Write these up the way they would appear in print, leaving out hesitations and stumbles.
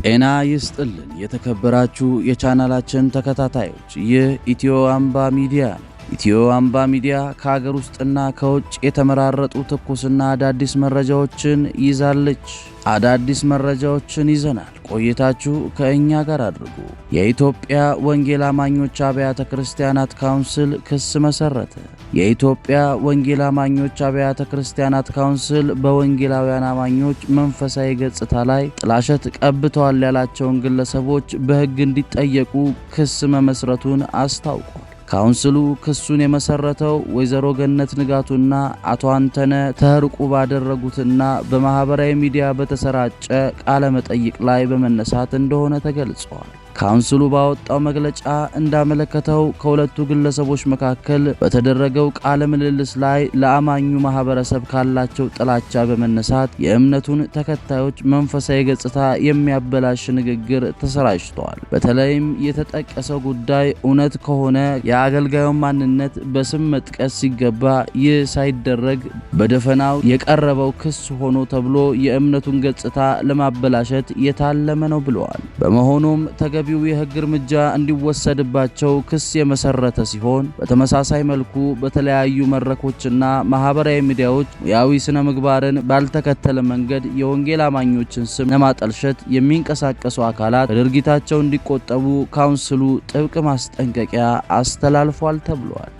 ጤና ይስጥልን የተከበራችሁ የቻናላችን ተከታታዮች፣ ይህ ኢትዮ አምባ ሚዲያ ነው። ኢትዮ አምባ ሚዲያ ከሀገር ውስጥና ከውጭ የተመራረጡ ትኩስና አዳዲስ መረጃዎችን ይዛለች። አዳዲስ መረጃዎችን ይዘናል። ቆይታችሁ ከእኛ ጋር አድርጉ። የኢትዮጵያ ወንጌል አማኞች አብያተ ክርስቲያናት ካውንስል ክስ መሰረተ። የኢትዮጵያ ወንጌል አማኞች አብያተ ክርስቲያናት ካውንስል በወንጌላውያን አማኞች መንፈሳዊ ገጽታ ላይ ጥላሸት ቀብተዋል ያላቸውን ግለሰቦች በሕግ እንዲጠየቁ ክስ መመስረቱን አስታውቋል። ካውንስሉ ክሱን የመሰረተው ወይዘሮ ገነት ንጋቱና አቶ አንተነ ተርቁ ባደረጉትና በማህበራዊ ሚዲያ በተሰራጨ ቃለ መጠይቅ ላይ በመነሳት እንደሆነ ተገልጿል። ካውንስሉ ባወጣው መግለጫ እንዳመለከተው ከሁለቱ ግለሰቦች መካከል በተደረገው ቃለ ምልልስ ላይ ለአማኙ ማህበረሰብ ካላቸው ጥላቻ በመነሳት የእምነቱን ተከታዮች መንፈሳዊ ገጽታ የሚያበላሽ ንግግር ተሰራጭቷል። በተለይም የተጠቀሰው ጉዳይ እውነት ከሆነ የአገልጋዩን ማንነት በስም መጥቀስ ሲገባ ይህ ሳይደረግ በደፈናው የቀረበው ክስ ሆኖ ተብሎ የእምነቱን ገጽታ ለማበላሸት የታለመ ነው ብለዋል። በመሆኑም ተገቢው የሕግ እርምጃ እንዲወሰድባቸው ክስ የመሰረተ ሲሆን በተመሳሳይ መልኩ በተለያዩ መድረኮችና ማህበራዊ ሚዲያዎች ሙያዊ ስነ ምግባርን ባልተከተለ መንገድ የወንጌል አማኞችን ስም ለማጠልሸት የሚንቀሳቀሱ አካላት ከድርጊታቸው እንዲቆጠቡ ካውንስሉ ጥብቅ ማስጠንቀቂያ አስተላልፏል ተብሏል።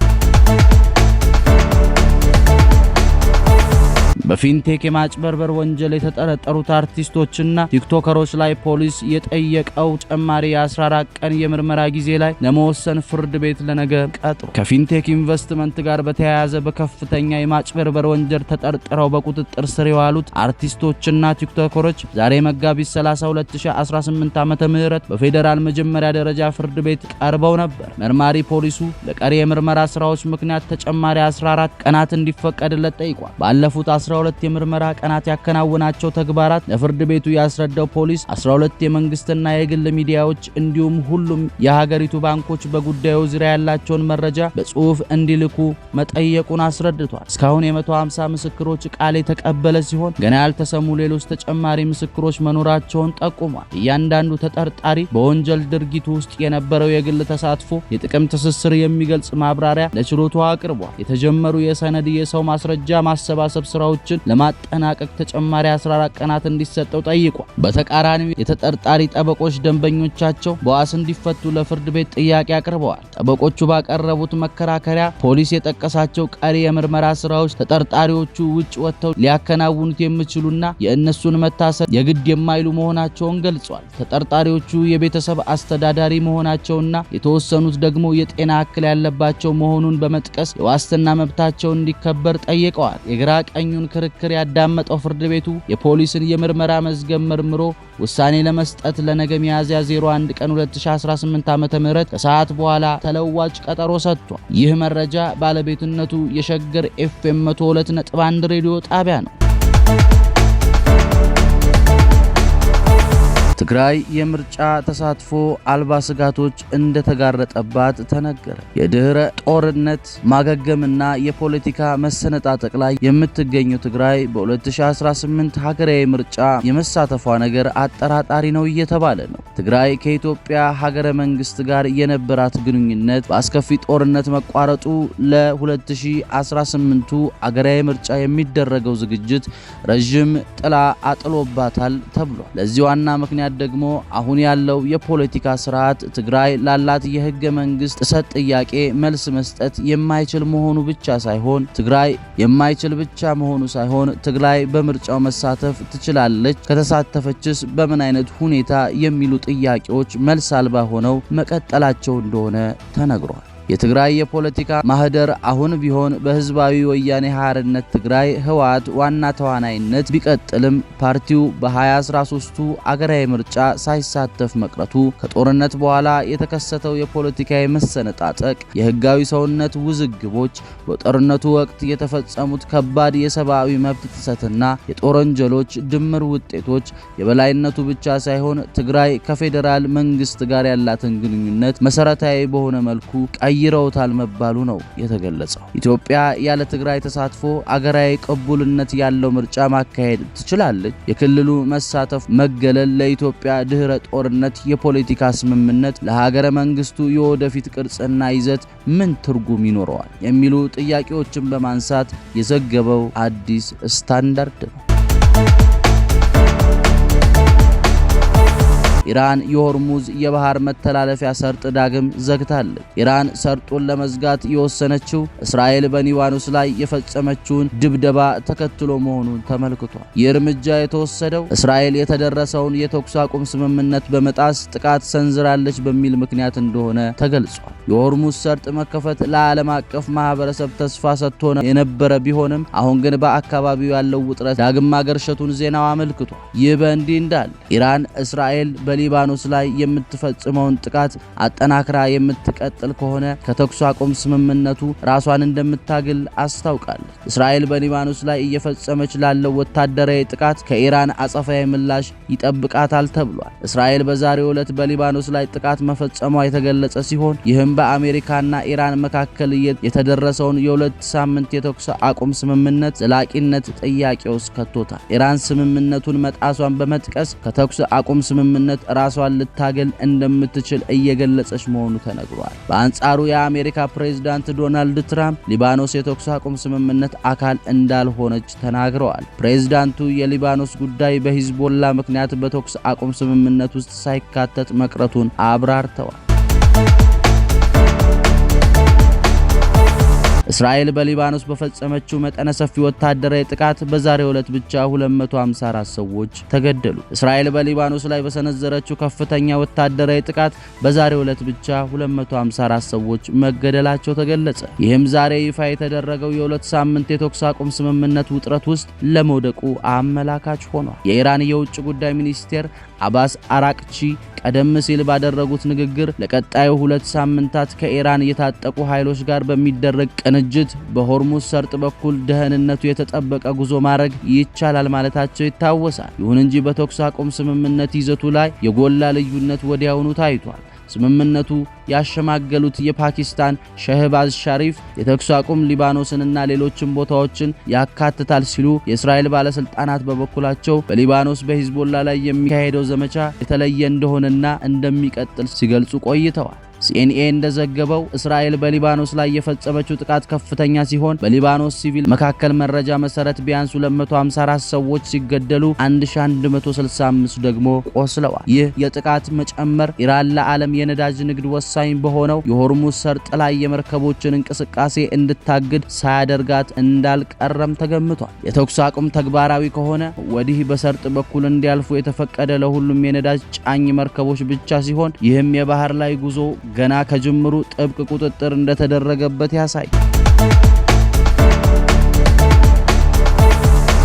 በፊንቴክ የማጭበርበር ወንጀል የተጠረጠሩት አርቲስቶችና ቲክቶከሮች ላይ ፖሊስ የጠየቀው ተጨማሪ የ14 ቀን የምርመራ ጊዜ ላይ ለመወሰን ፍርድ ቤት ለነገ ቀጥሮ ከፊንቴክ ኢንቨስትመንት ጋር በተያያዘ በከፍተኛ የማጭበርበር ወንጀል ተጠርጥረው በቁጥጥር ስር የዋሉት አርቲስቶችና ቲክቶከሮች ዛሬ መጋቢት 30 2018 ዓመተ ምህረት በፌዴራል መጀመሪያ ደረጃ ፍርድ ቤት ቀርበው ነበር። መርማሪ ፖሊሱ ለቀሪ የምርመራ ስራዎች ምክንያት ተጨማሪ 14 ቀናት እንዲፈቀድለት ጠይቋል። ባለፉት 12 የምርመራ ቀናት ያከናወናቸው ተግባራት ለፍርድ ቤቱ ያስረዳው ፖሊስ 12 የመንግስትና የግል ሚዲያዎች እንዲሁም ሁሉም የሀገሪቱ ባንኮች በጉዳዩ ዙሪያ ያላቸውን መረጃ በጽሁፍ እንዲልኩ መጠየቁን አስረድቷል። እስካሁን የ150 ምስክሮች ቃል የተቀበለ ሲሆን ገና ያልተሰሙ ሌሎች ተጨማሪ ምስክሮች መኖራቸውን ጠቁሟል። እያንዳንዱ ተጠርጣሪ በወንጀል ድርጊቱ ውስጥ የነበረው የግል ተሳትፎ፣ የጥቅም ትስስር የሚገልጽ ማብራሪያ ለችሎቱ አቅርቧል። የተጀመሩ የሰነድ የሰው ማስረጃ ማሰባሰብ ስራዎች ለማጠናቀቅ ተጨማሪ 14 ቀናት እንዲሰጠው ጠይቋል። በተቃራኒው የተጠርጣሪ ጠበቆች ደንበኞቻቸው በዋስ እንዲፈቱ ለፍርድ ቤት ጥያቄ አቅርበዋል። ጠበቆቹ ባቀረቡት መከራከሪያ ፖሊስ የጠቀሳቸው ቀሪ የምርመራ ስራዎች ተጠርጣሪዎቹ ውጭ ወጥተው ሊያከናውኑት የሚችሉና የእነሱን መታሰር የግድ የማይሉ መሆናቸውን ገልጿል። ተጠርጣሪዎቹ የቤተሰብ አስተዳዳሪ መሆናቸውና የተወሰኑት ደግሞ የጤና እክል ያለባቸው መሆኑን በመጥቀስ የዋስትና መብታቸው እንዲከበር ጠይቀዋል። የግራ ቀኙን ክርክር ያዳመጠው ፍርድ ቤቱ የፖሊስን የምርመራ መዝገብ መርምሮ ውሳኔ ለመስጠት ለነገ ሚያዝያ 01 ቀን 2018 ዓ.ም ከሰዓት በኋላ ተለዋጭ ቀጠሮ ሰጥቷል። ይህ መረጃ ባለቤትነቱ የሸገር ኤፍኤም 102.1 ሬዲዮ ጣቢያ ነው። ትግራይ የምርጫ ተሳትፎ አልባ ስጋቶች እንደተጋረጠባት ተነገረ። የድህረ ጦርነት ማገገምና የፖለቲካ መሰነጣጠቅ ላይ የምትገኘው ትግራይ በ2018 ሀገራዊ ምርጫ የመሳተፏ ነገር አጠራጣሪ ነው እየተባለ ነው። ትግራይ ከኢትዮጵያ ሀገረ መንግስት ጋር የነበራት ግንኙነት በአስከፊ ጦርነት መቋረጡ ለ2018ቱ ሀገራዊ ምርጫ የሚደረገው ዝግጅት ረጅም ጥላ አጥሎባታል ተብሏል። ለዚህ ዋና ምክንያት ደግሞ አሁን ያለው የፖለቲካ ስርዓት ትግራይ ላላት የህገ መንግስት ጥሰት ጥያቄ መልስ መስጠት የማይችል መሆኑ ብቻ ሳይሆን ትግራይ በምርጫው መሳተፍ ትችላለች፣ ከተሳተፈችስ በምን አይነት ሁኔታ የሚሉ ጥያቄዎች መልስ አልባ ሆነው መቀጠላቸው እንደሆነ ተነግሯል። የትግራይ የፖለቲካ ማህደር አሁን ቢሆን በህዝባዊ ወያኔ ሓርነት ትግራይ ህወሓት ዋና ተዋናይነት ቢቀጥልም ፓርቲው በ2013ቱ አገራዊ ምርጫ ሳይሳተፍ መቅረቱ ከጦርነት በኋላ የተከሰተው የፖለቲካዊ መሰነጣጠቅ፣ የህጋዊ ሰውነት ውዝግቦች፣ በጦርነቱ ወቅት የተፈጸሙት ከባድ የሰብአዊ መብት ጥሰትና የጦር ወንጀሎች ድምር ውጤቶች የበላይነቱ ብቻ ሳይሆን ትግራይ ከፌዴራል መንግስት ጋር ያላትን ግንኙነት መሰረታዊ በሆነ መልኩ ቀይረውታል መባሉ ነው የተገለጸው። ኢትዮጵያ ያለ ትግራይ ተሳትፎ አገራዊ ቅቡልነት ያለው ምርጫ ማካሄድ ትችላለች? የክልሉ መሳተፍ መገለል ለኢትዮጵያ ድህረ ጦርነት የፖለቲካ ስምምነት ለሀገረ መንግስቱ የወደፊት ቅርጽና ይዘት ምን ትርጉም ይኖረዋል? የሚሉ ጥያቄዎችን በማንሳት የዘገበው አዲስ ስታንዳርድ ነው። ኢራን የሆርሙዝ የባህር መተላለፊያ ሰርጥ ዳግም ዘግታለች። ኢራን ሰርጡን ለመዝጋት የወሰነችው እስራኤል በሊባኖስ ላይ የፈጸመችውን ድብደባ ተከትሎ መሆኑን ተመልክቷል። ይህ እርምጃ የተወሰደው እስራኤል የተደረሰውን የተኩስ አቁም ስምምነት በመጣስ ጥቃት ሰንዝራለች በሚል ምክንያት እንደሆነ ተገልጿል። የሆርሙዝ ሰርጥ መከፈት ለዓለም አቀፍ ማህበረሰብ ተስፋ ሰጥቶ የነበረ ቢሆንም አሁን ግን በአካባቢው ያለው ውጥረት ዳግም ማገርሸቱን ዜናው አመልክቷል። ይህ በእንዲህ እንዳለ ኢራን እስራኤል በሊባኖስ ላይ የምትፈጽመውን ጥቃት አጠናክራ የምትቀጥል ከሆነ ከተኩስ አቁም ስምምነቱ ራሷን እንደምታግል አስታውቃለች። እስራኤል በሊባኖስ ላይ እየፈጸመች ላለው ወታደራዊ ጥቃት ከኢራን አጸፋዊ ምላሽ ይጠብቃታል ተብሏል። እስራኤል በዛሬው ዕለት በሊባኖስ ላይ ጥቃት መፈጸሟ የተገለጸ ሲሆን ይህም በአሜሪካና ኢራን መካከል የተደረሰውን የሁለት ሳምንት የተኩስ አቁም ስምምነት ዘላቂነት ጥያቄ ውስጥ ከቶታል። ኢራን ስምምነቱን መጣሷን በመጥቀስ ከተኩስ አቁም ስምምነት ራሷን ልታገል እንደምትችል እየገለጸች መሆኑ ተነግሯል። በአንጻሩ የአሜሪካ ፕሬዝዳንት ዶናልድ ትራምፕ ሊባኖስ የተኩስ አቁም ስምምነት አካል እንዳልሆነች ተናግረዋል። ፕሬዝዳንቱ የሊባኖስ ጉዳይ በሂዝቦላ ምክንያት በተኩስ አቁም ስምምነት ውስጥ ሳይካተት መቅረቱን አብራርተዋል። እስራኤል በሊባኖስ በፈጸመችው መጠነ ሰፊ ወታደራዊ ጥቃት በዛሬው ዕለት ብቻ 254 ሰዎች ተገደሉ። እስራኤል በሊባኖስ ላይ በሰነዘረችው ከፍተኛ ወታደራዊ ጥቃት በዛሬው ዕለት ብቻ 254 ሰዎች መገደላቸው ተገለጸ። ይህም ዛሬ ይፋ የተደረገው የሁለት ሳምንት የተኩስ አቁም ስምምነት ውጥረት ውስጥ ለመውደቁ አመላካች ሆኗል። የኢራን የውጭ ጉዳይ ሚኒስቴር አባስ አራቅቺ ቀደም ሲል ባደረጉት ንግግር ለቀጣዩ 2 ሳምንታት ከኢራን የታጠቁ ኃይሎች ጋር በሚደረግ ቅንጅት በሆርሙዝ ሰርጥ በኩል ደህንነቱ የተጠበቀ ጉዞ ማድረግ ይቻላል ማለታቸው ይታወሳል። ይሁን እንጂ በተኩስ አቁም ስምምነት ይዘቱ ላይ የጎላ ልዩነት ወዲያውኑ ታይቷል። ስምምነቱ ያሸማገሉት የፓኪስታን ሸህባዝ ሻሪፍ የተኩስ አቁም ሊባኖስንና ሌሎችን ቦታዎችን ያካትታል ሲሉ፣ የእስራኤል ባለስልጣናት በበኩላቸው በሊባኖስ በሂዝቦላ ላይ የሚካሄደው ዘመቻ የተለየ እንደሆነና እንደሚቀጥል ሲገልጹ ቆይተዋል። ሲኤንኤን እንደዘገበው እስራኤል በሊባኖስ ላይ የፈጸመችው ጥቃት ከፍተኛ ሲሆን በሊባኖስ ሲቪል መካከል መረጃ መሰረት ቢያንስ 254 ሰዎች ሲገደሉ 1165 ደግሞ ቆስለዋል። ይህ የጥቃት መጨመር ኢራን ለዓለም የነዳጅ ንግድ ወሳኝ በሆነው የሆርሙዝ ሰርጥ ላይ የመርከቦችን እንቅስቃሴ እንድታግድ ሳያደርጋት እንዳልቀረም ተገምቷል። የተኩስ አቁም ተግባራዊ ከሆነ ወዲህ በሰርጥ በኩል እንዲያልፉ የተፈቀደ ለሁሉም የነዳጅ ጫኝ መርከቦች ብቻ ሲሆን ይህም የባህር ላይ ጉዞ ገና ከጅምሩ ጥብቅ ቁጥጥር እንደተደረገበት ያሳያል።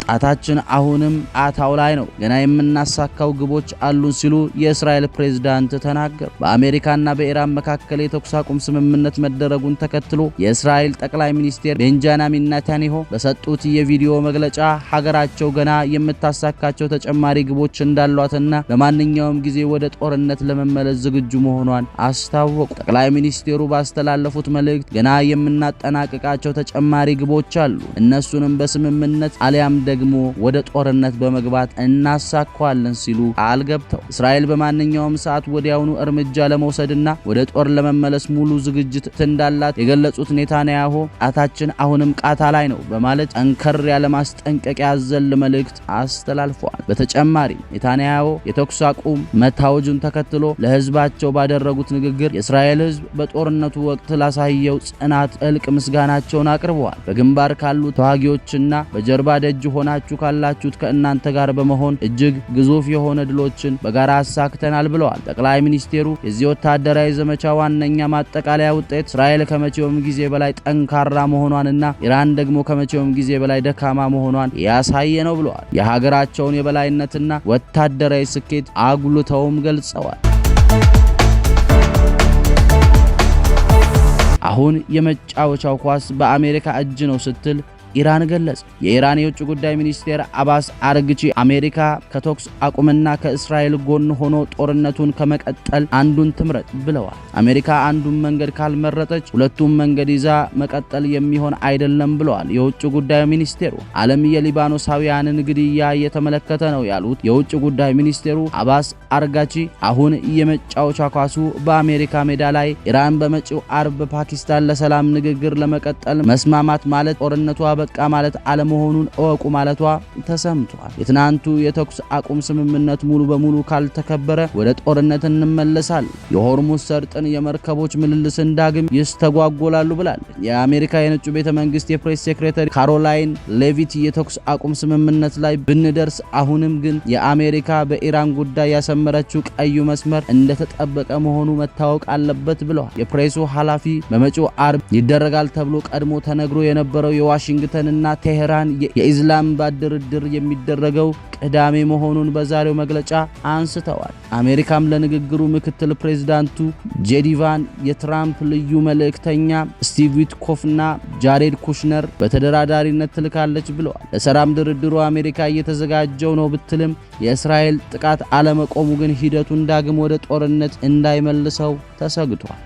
ጣታችን አሁንም አታው ላይ ነው፣ ገና የምናሳካው ግቦች አሉን ሲሉ የእስራኤል ፕሬዝዳንት ተናገሩ። በአሜሪካና በኢራን መካከል የተኩስ አቁም ስምምነት መደረጉን ተከትሎ የእስራኤል ጠቅላይ ሚኒስትር ቤንጃሚን ኔታንያሁ በሰጡት የቪዲዮ መግለጫ ሀገራቸው ገና የምታሳካቸው ተጨማሪ ግቦች እንዳሏትና በማንኛውም ጊዜ ወደ ጦርነት ለመመለስ ዝግጁ መሆኗን አስታወቁ። ጠቅላይ ሚኒስትሩ ባስተላለፉት መልእክት ገና የምናጠናቅቃቸው ተጨማሪ ግቦች አሉ፣ እነሱንም በስምምነት አሊያም ደግሞ ወደ ጦርነት በመግባት እናሳካዋለን ሲሉ ቃል ገብተው እስራኤል በማንኛውም ሰዓት ወዲያውኑ እርምጃ ለመውሰድና ወደ ጦር ለመመለስ ሙሉ ዝግጅት እንዳላት የገለጹት ኔታንያሁ ጣታችን አሁንም ቃታ ላይ ነው በማለት ጠንከር ያለ ማስጠንቀቂያ ያዘለ መልእክት አስተላልፈዋል። በተጨማሪም ኔታንያሁ የተኩስ አቁም መታወጁን ተከትሎ ለህዝባቸው ባደረጉት ንግግር የእስራኤል ህዝብ በጦርነቱ ወቅት ላሳየው ጽናት ጥልቅ ምስጋናቸውን አቅርበዋል። በግንባር ካሉ ተዋጊዎችና በጀርባ ደጅ ሆናችሁ ካላችሁት ከእናንተ ጋር በመሆን እጅግ ግዙፍ የሆነ ድሎችን በጋራ አሳክተናል ብለዋል። ጠቅላይ ሚኒስቴሩ የዚህ ወታደራዊ ዘመቻ ዋነኛ ማጠቃለያ ውጤት እስራኤል ከመቼውም ጊዜ በላይ ጠንካራ መሆኗንና ኢራን ደግሞ ከመቼውም ጊዜ በላይ ደካማ መሆኗን ያሳየ ነው ብለዋል። የሀገራቸውን የበላይነትና ወታደራዊ ስኬት አጉልተውም ገልጸዋል። አሁን የመጫወቻው ኳስ በአሜሪካ እጅ ነው ስትል ኢራን ገለጸ። የኢራን የውጭ ጉዳይ ሚኒስቴር አባስ አርግቺ አሜሪካ ከተኩስ አቁምና ከእስራኤል ጎን ሆኖ ጦርነቱን ከመቀጠል አንዱን ትምረጥ ብለዋል። አሜሪካ አንዱን መንገድ ካልመረጠች ሁለቱም መንገድ ይዛ መቀጠል የሚሆን አይደለም ብለዋል የውጭ ጉዳይ ሚኒስቴሩ። ዓለም የሊባኖሳውያንን ግድያ እየተመለከተ ነው ያሉት የውጭ ጉዳይ ሚኒስቴሩ አባስ አርጋቺ አሁን የመጫወቻ ኳሱ በአሜሪካ ሜዳ ላይ ኢራን በመጪው አርብ ፓኪስታን ለሰላም ንግግር ለመቀጠል መስማማት ማለት ጦርነቱ አበቃ ማለት አለመሆኑን እወቁ ማለቷ ተሰምቷል። የትናንቱ የተኩስ አቁም ስምምነት ሙሉ በሙሉ ካልተከበረ ወደ ጦርነት እንመለሳለን፣ የሆርሙዝ ሰርጥን የመርከቦች ምልልስን ዳግም ይስተጓጎላሉ ብላለች። የአሜሪካ የነጩ ቤተ መንግስት የፕሬስ ሴክሬታሪ ካሮላይን ሌቪት የተኩስ አቁም ስምምነት ላይ ብንደርስ አሁንም ግን የአሜሪካ በኢራን ጉዳይ ያሰመረችው ቀዩ መስመር እንደተጠበቀ መሆኑ መታወቅ አለበት ብለዋል። የፕሬሱ ኃላፊ በመጪው አርብ ይደረጋል ተብሎ ቀድሞ ተነግሮ የነበረው የዋሽንግተንና ቴሄራን የኢስላማባድ ድርድር የሚደረገው ቅዳሜ መሆኑን በዛሬው መግለጫ አንስተዋል። አሜሪካም ለንግግሩ ምክትል ፕሬዝዳንቱ ጄዲ ቫን፣ የትራምፕ ልዩ መልእክተኛ ስቲቭ ዊትኮፍና ጃሬድ ኩሽነር በተደራዳሪነት ትልካለች ብለዋል። ለሰላም ድርድሩ አሜሪካ እየተዘጋጀው ነው ብትልም የእስራኤል ጥቃት አለመቆሙ ግን ሂደቱን ዳግም ወደ ጦርነት እንዳይመልሰው ተሰግቷል።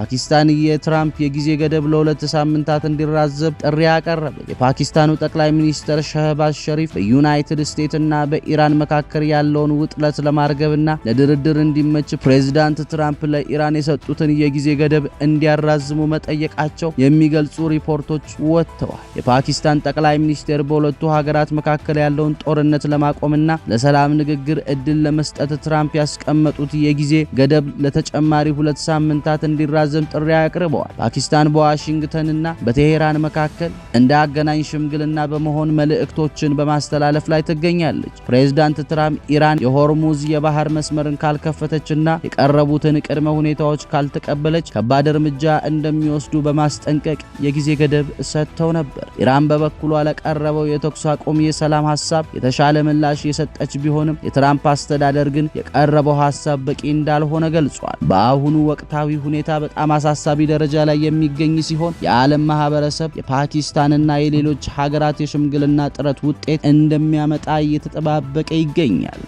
ፓኪስታን የትራምፕ የጊዜ ገደብ ለ2 ሳምንታት እንዲራዘም ጥሪ አቀረበ። የፓኪስታኑ ጠቅላይ ሚኒስትር ሸህባዝ ሸሪፍ በዩናይትድ ስቴትስና በኢራን መካከል ያለውን ውጥረት ለማርገብና ለድርድር እንዲመች ፕሬዝዳንት ትራምፕ ለኢራን የሰጡትን የጊዜ ገደብ እንዲያራዝሙ መጠየቃቸው የሚገልጹ ሪፖርቶች ወጥተዋል። የፓኪስታን ጠቅላይ ሚኒስትር በሁለቱ ሀገራት መካከል ያለውን ጦርነት ለማቆምና ለሰላም ንግግር እድል ለመስጠት ትራምፕ ያስቀመጡት የጊዜ ገደብ ለተጨማሪ 2 ሳምንታት እንዲራዘም ጥሪ አቅርበዋል። ፓኪስታን በዋሽንግተንና በቴሄራን መካከል እንደ አገናኝ ሽምግልና በመሆን መልእክቶችን በማስተላለፍ ላይ ትገኛለች። ፕሬዝዳንት ትራምፕ ኢራን የሆርሙዝ የባህር መስመርን ካልከፈተችና የቀረቡትን ቅድመ ሁኔታዎች ካልተቀበለች ከባድ እርምጃ እንደሚወስዱ በማስጠንቀቅ የጊዜ ገደብ ሰጥተው ነበር። ኢራን በበኩሏ ለቀረበው የተኩስ አቁም የሰላም ሐሳብ የተሻለ ምላሽ የሰጠች ቢሆንም የትራምፕ አስተዳደር ግን የቀረበው ሐሳብ በቂ እንዳልሆነ ገልጿል። በአሁኑ ወቅታዊ ሁኔታ በጣም አሳሳቢ ደረጃ ላይ የሚገኝ ሲሆን የዓለም ማህበረሰብ የፓኪስታንና የሌሎች ሀገራት የሽምግልና ጥረት ውጤት እንደሚያመጣ እየተጠባበቀ ይገኛል።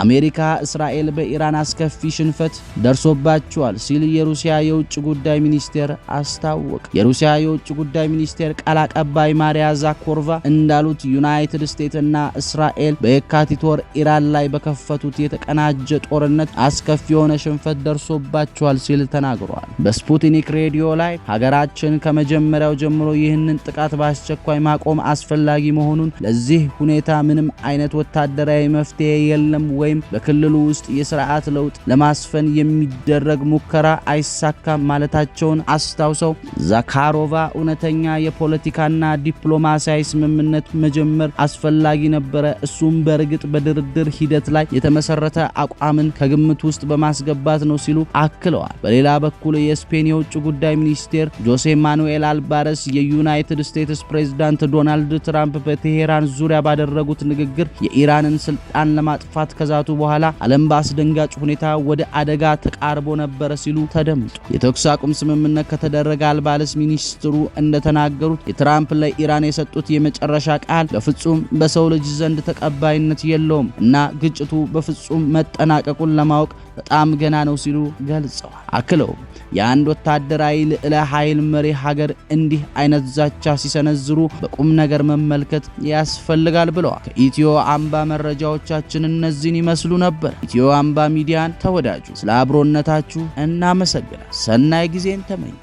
አሜሪካ እስራኤል በኢራን አስከፊ ሽንፈት ደርሶባቸዋል ሲል የሩሲያ የውጭ ጉዳይ ሚኒስቴር አስታወቀ። የሩሲያ የውጭ ጉዳይ ሚኒስቴር ቃል አቀባይ ማሪያ ዛኮርቫ እንዳሉት ዩናይትድ ስቴትስና እስራኤል በየካቲት ወር ኢራን ላይ በከፈቱት የተቀናጀ ጦርነት አስከፊ የሆነ ሽንፈት ደርሶባቸዋል ሲል ተናግሯል። በስፑትኒክ ሬዲዮ ላይ ሀገራችን ከመጀመሪያው ጀምሮ ይህንን ጥቃት በአስቸኳይ ማቆም አስፈላጊ መሆኑን፣ ለዚህ ሁኔታ ምንም አይነት ወታደራዊ መፍትሄ የለም ወይም በክልሉ ውስጥ የሥርዓት ለውጥ ለማስፈን የሚደረግ ሙከራ አይሳካም ማለታቸውን አስታውሰው ዛካሮቫ እውነተኛ የፖለቲካና ዲፕሎማሲያዊ ስምምነት መጀመር አስፈላጊ ነበረ፣ እሱም በእርግጥ በድርድር ሂደት ላይ የተመሰረተ አቋምን ከግምት ውስጥ በማስገባት ነው ሲሉ አክለዋል። በሌላ በኩል የስፔን የውጭ ጉዳይ ሚኒስቴር ጆሴ ማኑኤል አልባረስ የዩናይትድ ስቴትስ ፕሬዝዳንት ዶናልድ ትራምፕ በቴሄራን ዙሪያ ባደረጉት ንግግር የኢራንን ስልጣን ለማጥፋት ከዛቱ በኋላ ዓለም በአስደንጋጭ ሁኔታ ወደ አደጋ ተቃርቦ ነበር ሲሉ ተደምጡ። የተኩስ አቁም ስምምነት ከተደረገ አልባረስ ሚኒስትሩ እንደተናገሩት የትራምፕ ለኢራን የሰጡት የመጨረሻ ቃል በፍጹም በሰው ልጅ ዘንድ ተቀባይነት የለውም እና ግጭቱ በፍጹም መጠናቀቁን ለማወቅ በጣም ገና ነው ሲሉ ገልጸዋል። አክለው የአንድ ወታደራዊ ልዕለ ኃይል መሪ ሀገር እንዲህ አይነት ዛቻ ሲሰነዝሩ በቁም ነገር መመልከት ያስፈልጋል ብለዋል። ከኢትዮ አምባ መረጃዎቻችን እነዚህን ይመስሉ ነበር። ኢትዮ አምባ ሚዲያን ተወዳጁ። ስለ አብሮነታችሁ እናመሰግናለን። ሰናይ ጊዜን ተመኘ።